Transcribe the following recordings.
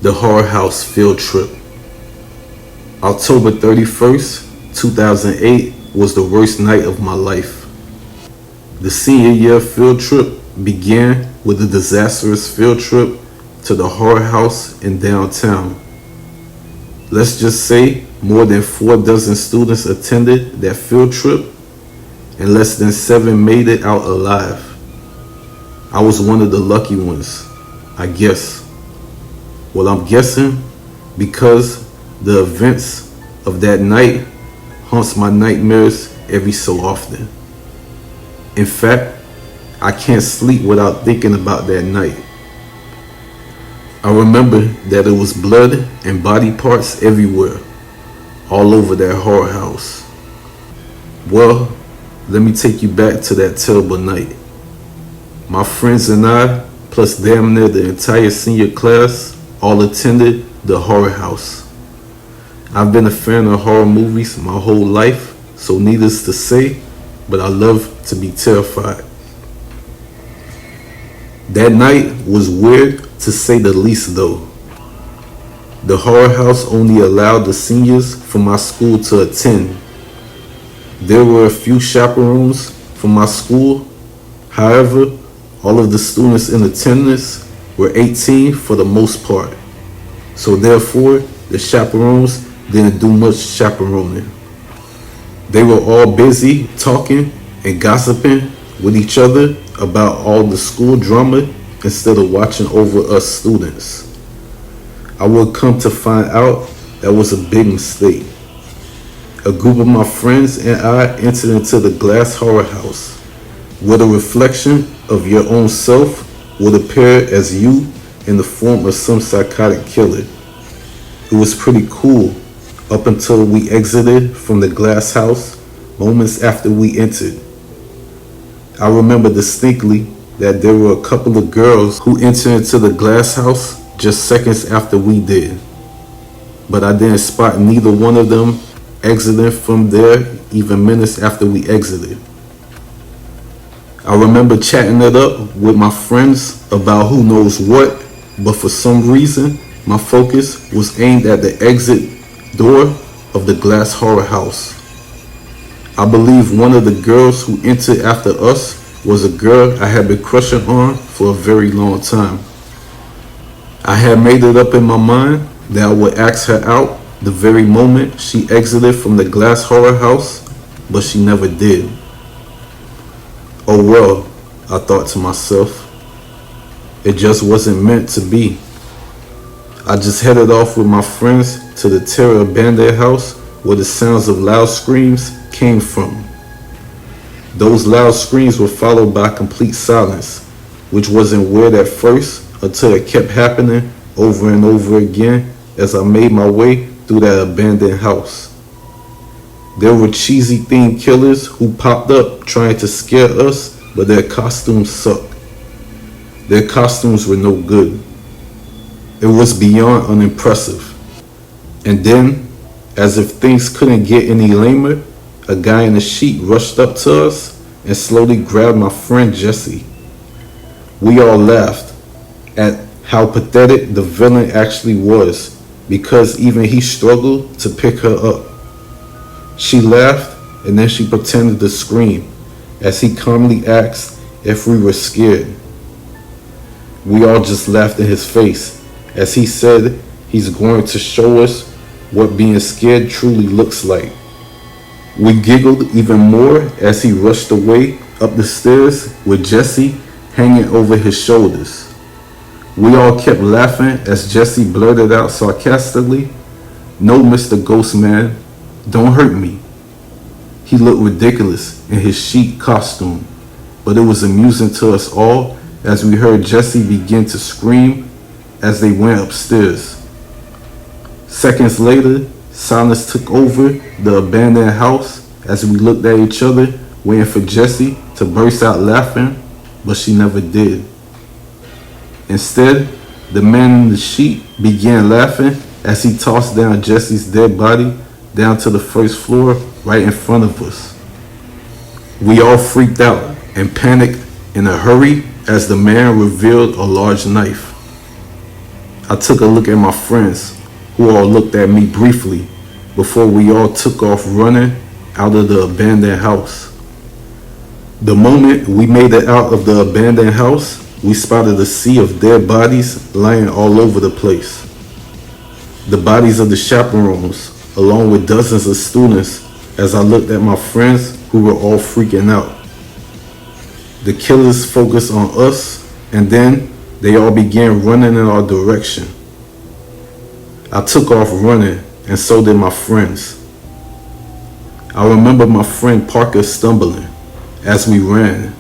The Horror House Field Trip. October 31st, 2008 was the worst night of my life. The senior year field trip began with a disastrous field trip to the Horror House in downtown. Let's just say more than 4 dozen students attended that field trip and less than 7 made it out alive. I was one of the lucky ones, I guess. Well, I'm guessing because the events of that night haunts my nightmares every so often. In fact, I can't sleep without thinking about that night. I remember that it was blood and body parts everywhere, all over that horror house. Well, let me take you back to that terrible night. My friends and I, plus damn near the entire senior class, all attended the horror house. I've been a fan of horror movies my whole life, so needless to say, but I love to be terrified. That night was weird to say the least though. The horror house only allowed the seniors from my school to attend. There were a few chaperones from my school. However, all of the students in attendance were 18 for the most part. So therefore, the chaperones didn't do much chaperoning. They were all busy talking and gossiping with each other about all the school drama instead of watching over us students. I would come to find out that was a big mistake. A group of my friends and I entered into the glass horror house, where the reflection of your own self would appear as you in the form of some psychotic killer. It was pretty cool up until we exited from the glass house moments after we entered. I remember distinctly that there were a couple of girls who entered into the glass house just seconds after we did, but I didn't spot neither one of them exiting from there even minutes after we exited. I remember chatting it up with my friends about who knows what, but for some reason my focus was aimed at the exit door of the glass horror house. I believe one of the girls who entered after us was a girl I had been crushing on for a very long time. I had made it up in my mind that I would ask her out the very moment she exited from the glass horror house, but she never did. Oh well, I thought to myself, it just wasn't meant to be. I just headed off with my friends to the terror abandoned house where the sounds of loud screams came from. Those loud screams were followed by complete silence, which wasn't weird at first until it kept happening over and over again as I made my way through that abandoned house. There were cheesy themed killers who popped up trying to scare us, but their costumes sucked. Their costumes were no good. It was beyond unimpressive. And then, as if things couldn't get any lamer, a guy in a sheet rushed up to us and slowly grabbed my friend Jesse. We all laughed at how pathetic the villain actually was, because even he struggled to pick her up. She laughed and then she pretended to scream as he calmly asked if we were scared. We all just laughed in his face as he said he's going to show us what being scared truly looks like. We giggled even more as he rushed away up the stairs with Jesse hanging over his shoulders. We all kept laughing as Jesse blurted out sarcastically, "No, Mr. Ghostman, don't hurt me." He looked ridiculous in his sheet costume, but it was amusing to us all as we heard Jesse begin to scream as they went upstairs. Seconds later, silence took over the abandoned house as we looked at each other, waiting for Jessie to burst out laughing, but she never did. Instead, the man in the sheet began laughing as he tossed down Jessie's dead body down to the first floor right in front of us. We all freaked out and panicked in a hurry as the man revealed a large knife. I took a look at my friends, who all looked at me briefly before we all took off running out of the abandoned house. The moment we made it out of the abandoned house, we spotted a sea of dead bodies lying all over the place. The bodies of the chaperones, along with dozens of students, as I looked at my friends who were all freaking out. The killers focused on us, and then they all began running in our direction. I took off running, and so did my friends. I remember my friend Parker stumbling as we ran,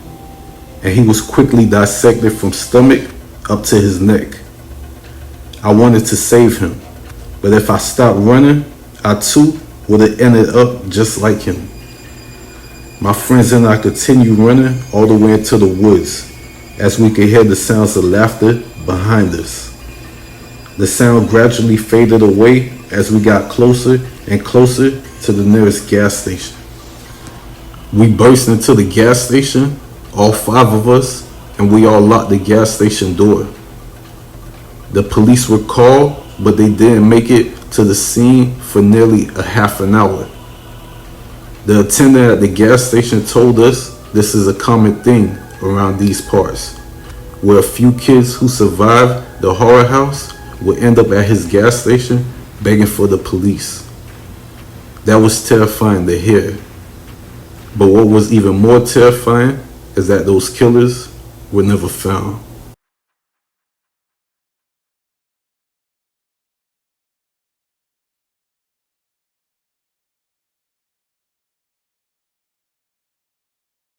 and he was quickly dissected from stomach up to his neck. I wanted to save him, but if I stopped running, I too would have ended up just like him. My friends and I continued running all the way into the woods as we could hear the sounds of laughter behind us. The sound gradually faded away as we got closer and closer to the nearest gas station. We burst into the gas station, all 5 of us, and we all locked the gas station door. The police were called, but they didn't make it to the scene for nearly a half an hour. The attendant at the gas station told us this is a common thing around these parts, where a few kids who survived the horror house would end up at his gas station begging for the police. That was terrifying to hear. But what was even more terrifying is that those killers were never found.